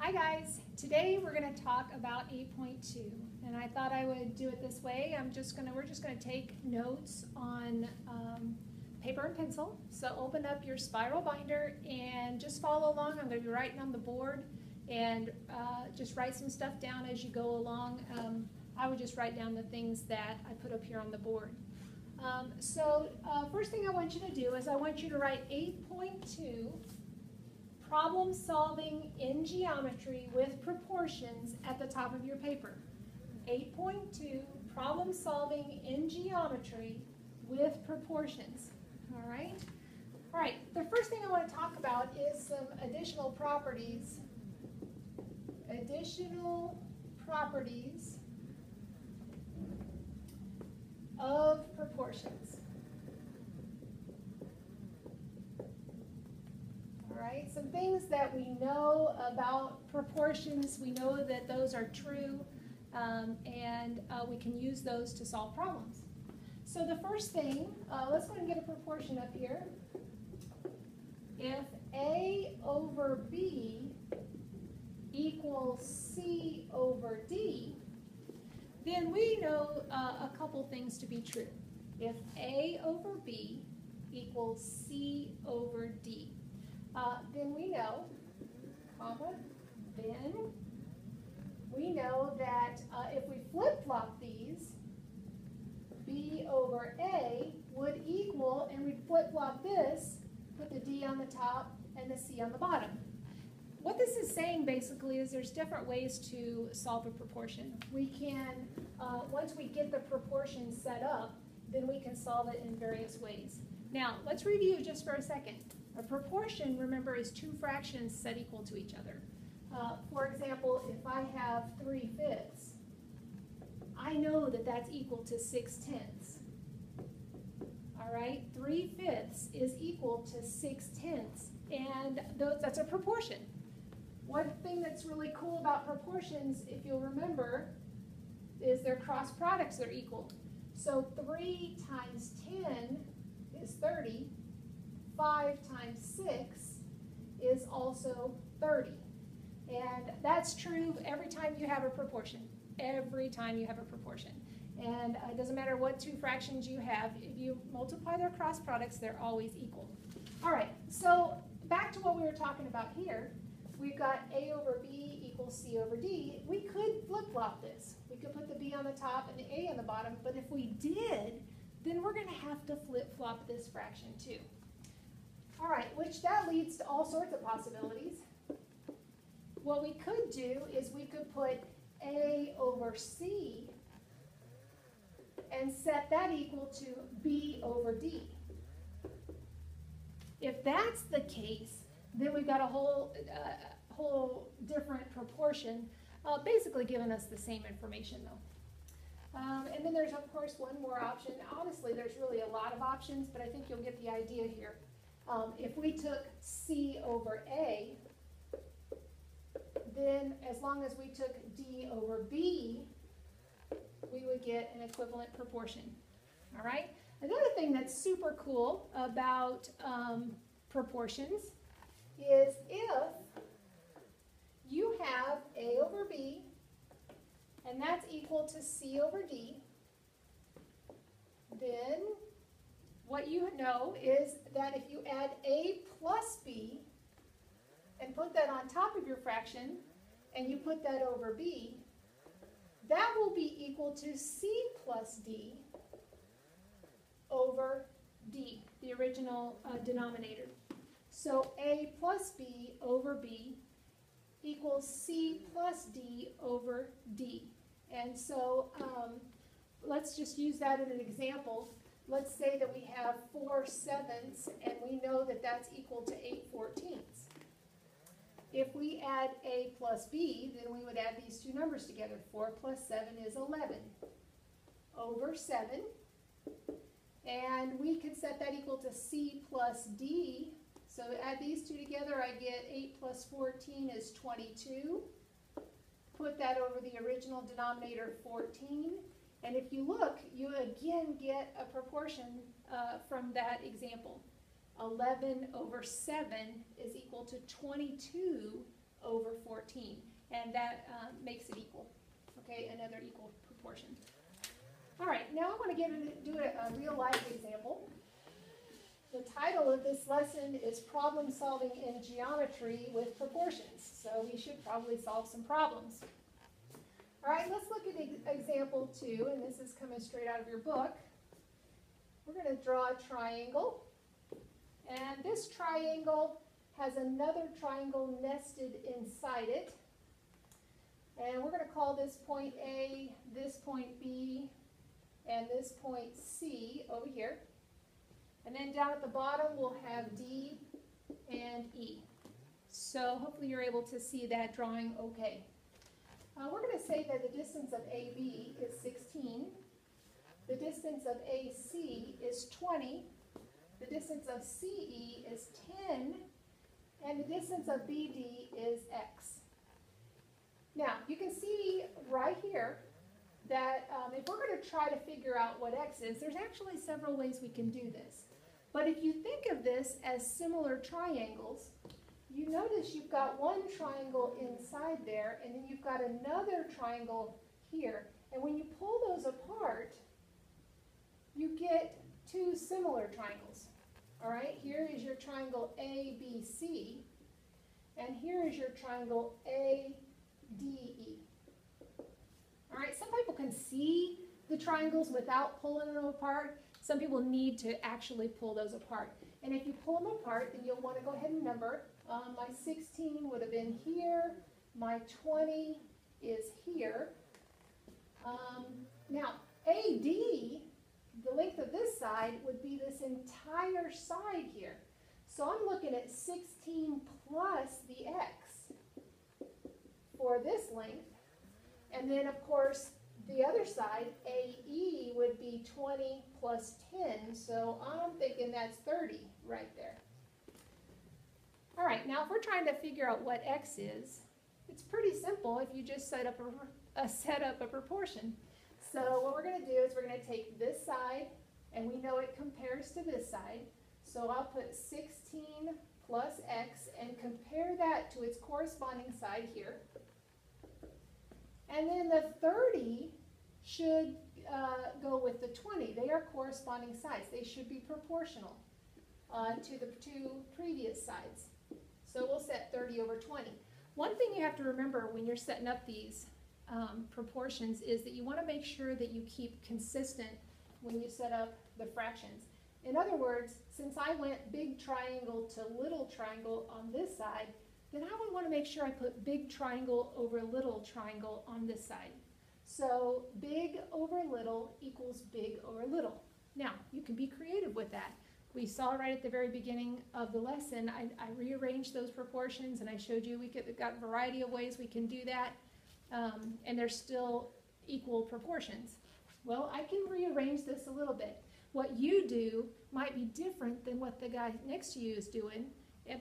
Hi guys, today we're going to talk about 8.2 and I thought I would do it this way. We're just going to take notes on paper and pencil. So open up your spiral binder and just follow along. I'm going to be writing on the board and just write some stuff down as you go along. I would just write down the things that I put up here on the board. First thing I want you to do is I want you to write 8.2 problem solving in geometry with proportions at the top of your paper. 8.2 problem solving in geometry with proportions. All right? All right, the first thing I want to talk about is some additional properties. Additional properties of proportions. All right, some things that we know about proportions. We know that those are true, and we can use those to solve problems. So the first thing, let's go and get a proportion up here. If A over B equals C over D, then we know a couple things to be true. If A over B equals C over D, then we know, that if we flip-flop these, B over A would equal, and we'd flip-flop this, put the D on the top and the C on the bottom. What this is saying basically is there's different ways to solve a proportion. We can, once we get the proportion set up, then we can solve it in various ways. Now, let's review just for a second. A proportion, remember, is two fractions set equal to each other. For example, if I have 3/5, I know that that's equal to 6/10. All right, 3/5 is equal to 6/10, and that's a proportion. One thing that's really cool about proportions, if you'll remember, is their cross products are equal. So 3 times 10 is 30. 5 times 6 is also 30. And that's true every time you have a proportion. Every time you have a proportion. And it doesn't matter what two fractions you have, if you multiply their cross products, they're always equal. All right, so back to what we were talking about here. We've got A over B equals C over D. We could flip-flop this. We could put the B on the top and the A on the bottom, but if we did, then we're going to have to flip-flop this fraction too. All right, which that leads to all sorts of possibilities. What we could do is we could put A over C and set that equal to B over D. If that's the case, then we've got a whole different proportion, basically giving us the same information though. And then there's of course one more option. Honestly, there's really a lot of options, but I think you'll get the idea here. If we took C over A, then as long as we took D over B, we would get an equivalent proportion. All right? Another thing that's super cool about proportions is if you have A over B, and that's equal to C over D, then what you know is that if you add A plus B and put that on top of your fraction and you put that over B, that will be equal to C plus D over D, the original denominator. So A plus B over B equals C plus D over D. And so let's just use that as an example. Let's say that we have 4/7 and we know that that's equal to 8/14. If we add A plus B, then we would add these two numbers together. 4 plus 7 is 11 over 7. And we can set that equal to C plus D. So add these two together, I get 8 plus 14 is 22. Put that over the original denominator, 14. And if you look, you again get a proportion from that example. 11 over 7 is equal to 22 over 14. And that makes it equal. Okay, another equal proportion. All right, now I want to do a real life example. The title of this lesson is Problem Solving in Geometry with Proportions. So we should probably solve some problems. All right, let's look at example 2, and this is coming straight out of your book. We're going to draw a triangle, and this triangle has another triangle nested inside it. And we're going to call this point A, this point B, and this point C over here. And then down at the bottom, we'll have D and E. So hopefully you're able to see that drawing okay. We're going to say that the distance of AB is 16. The distance of AC is 20. The distance of CE is 10. And the distance of BD is X. Now, you can see right here that if we're going to try to figure out what X is, there's actually several ways we can do this. But if you think of this as similar triangles, you notice you've got one triangle inside there, and then you've got another triangle here. And when you pull those apart, you get two similar triangles. All right, here is your triangle ABC, and here is your triangle ADE. All right, some people can see the triangles without pulling them apart. Some people need to actually pull those apart. And if you pull them apart, then you'll want to go ahead and number. My 16 would have been here. My 20 is here. Now, AD, the length of this side, would be this entire side here. So I'm looking at 16 plus the X for this length. And then, of course, the other side, AE, would be 20 plus 10. So I'm thinking that's 30 right there. All right, now if we're trying to figure out what X is, it's pretty simple if you just set up a proportion. So what we're going to do is we're going to take this side, and we know it compares to this side. So I'll put 16 plus X and compare that to its corresponding side here. And then the 30 should go with the 20. They are corresponding sides. They should be proportional to the two previous sides. So we'll set 30 over 20. One thing you have to remember when you're setting up these proportions is that you want to make sure that you keep consistent when you set up the fractions. In other words, since I went big triangle to little triangle on this side, then I would want to make sure I put big triangle over little triangle on this side. So big over little equals big over little. Now, you can be creative with that. We saw right at the very beginning of the lesson, I rearranged those proportions, and I showed you we've got a variety of ways we can do that, and they're still equal proportions. Well, I can rearrange this a little bit. What you do might be different than what the guy next to you is doing,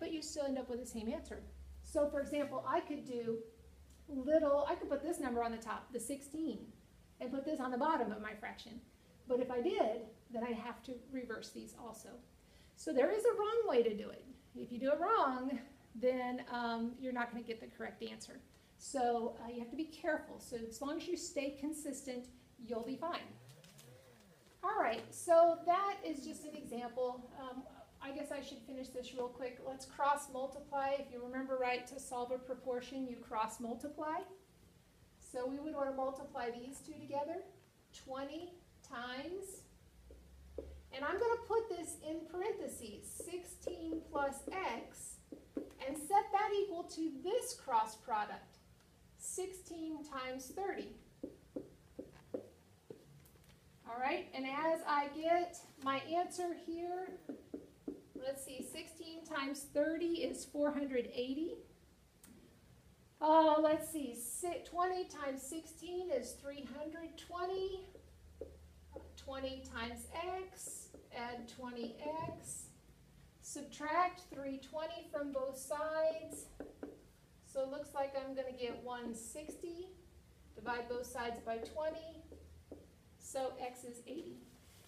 but you still end up with the same answer. So for example, I could do I could put this number on the top, the 16, and put this on the bottom of my fraction. But if I did, then I'd have to reverse these also. So there is a wrong way to do it. If you do it wrong, then you're not going to get the correct answer. So you have to be careful. So as long as you stay consistent, you'll be fine. All right, so that is just an example. I guess I should finish this real quick. Let's cross multiply. If you remember right, to solve a proportion, you cross multiply. So we would want to multiply these two together. 20 times, and I'm going to put this in parentheses, 16 plus X, and set that equal to this cross product, 16 times 30. All right, and as I get my answer here, let's see, 16 times 30 is 480. Let's see, 20 times 16 is 320. 20 times X, add 20X. Subtract 320 from both sides. So it looks like I'm going to get 160. Divide both sides by 20. So X is 80.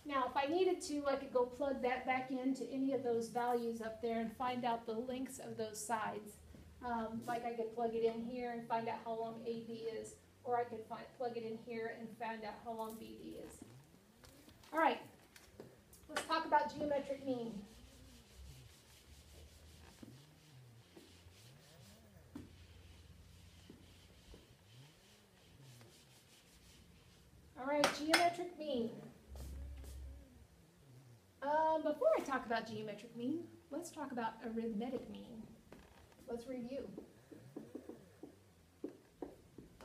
Now, if I needed to, I could go plug that back into any of those values up there and find out the lengths of those sides. Like I could plug it in here and find out how long AD is, or I could plug it in here and find out how long BD is. All right, let's talk about geometric mean. All right, geometric mean. Before I talk about geometric mean, let's talk about arithmetic mean. Let's review.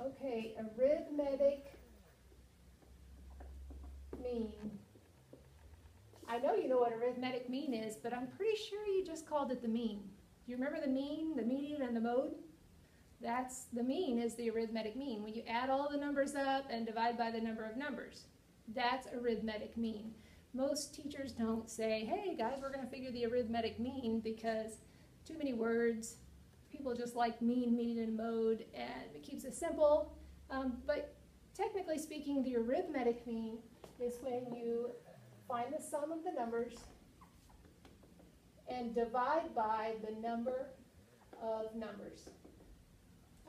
Okay, arithmetic mean. I know you know what arithmetic mean is, but I'm pretty sure you just called it the mean. Do you remember the mean, the median, and the mode? That's the mean is the arithmetic mean. When you add all the numbers up and divide by the number of numbers, that's arithmetic mean. Most teachers don't say, hey guys, we're going to figure the arithmetic mean, because too many words. People just like mean, median, and mode, and it keeps it simple. But technically speaking, the arithmetic mean is when you find the sum of the numbers and divide by the number of numbers.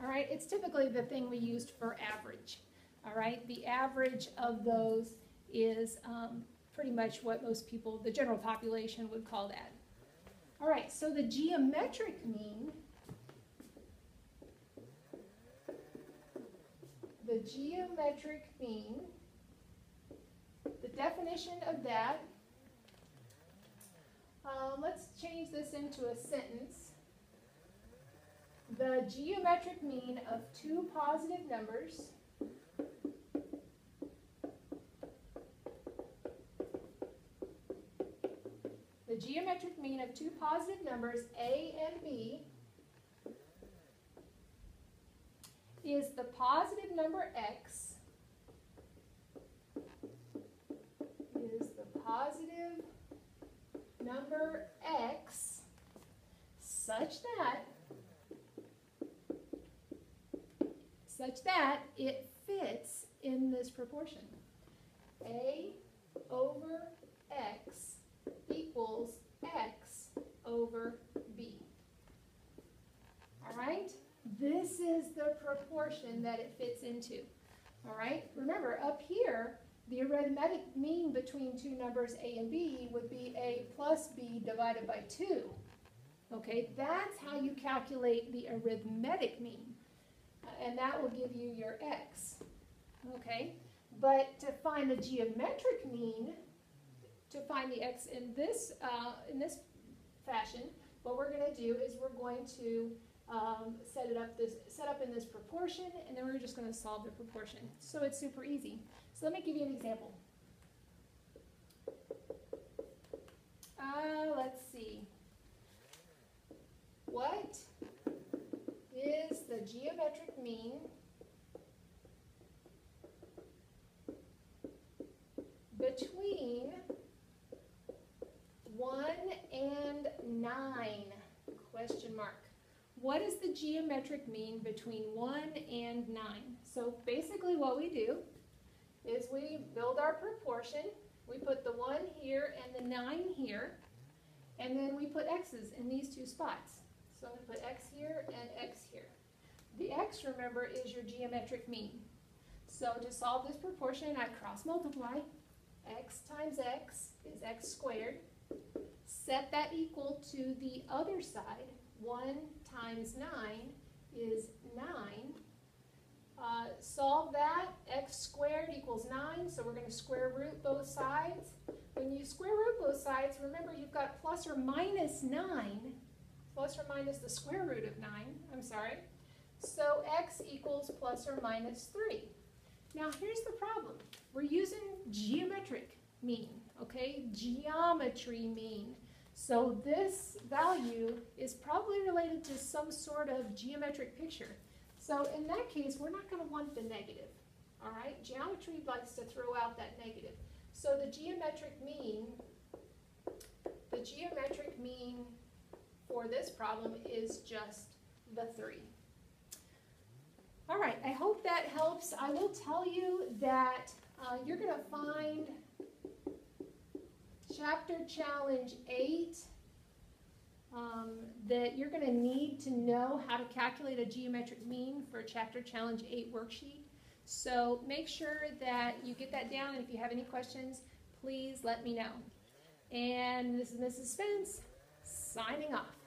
All right, it's typically the thing we used for average. All right, the average of those is pretty much what most people, the general population, would call that. All right, so the geometric mean, the definition of that, let's change this into a sentence. The geometric mean of two positive numbers A and B is the positive number x, such that it fits in this proportion. A over x equals x over b. All right? This is the proportion that it fits into. All right? Remember, up here, the arithmetic mean between two numbers a and b would be a plus b divided by 2. Okay? That's how you calculate the arithmetic mean. And that will give you your x. Okay? But to find the geometric mean, to find the x in this fashion, what we're going to do is we're going to set up in this proportion, and then we're just going to solve the proportion. So it's super easy. So let me give you an example. Let's see. What is the geometric mean between 1 and 9? Question mark. What is the geometric mean between 1 and 9? So basically what we do is we build our proportion. We put the 1 here and the 9 here, and then we put x's in these two spots. So we put x here and x here. The x, remember, is your geometric mean. So to solve this proportion, I cross multiply. X times x is x squared. Set that equal to the other side. 1 times 9 is 9. Solve that. X squared equals 9, so we're going to square root both sides. When you square root both sides, remember you've got plus or minus 9, plus or minus the square root of 9, I'm sorry. So x equals plus or minus 3. Now here's the problem. We're using geometric mean, okay? Geometry mean. So this value is probably related to some sort of geometric picture. So in that case, we're not going to want the negative, all right? Geometry likes to throw out that negative. So the geometric mean for this problem is just the 3. All right, I hope that helps. I will tell you that you're going to find Chapter Challenge 8 that you're going to need to know how to calculate a geometric mean for Chapter Challenge 8 worksheet. So make sure that you get that down, and if you have any questions, please let me know. And this is Mrs. Spence signing off.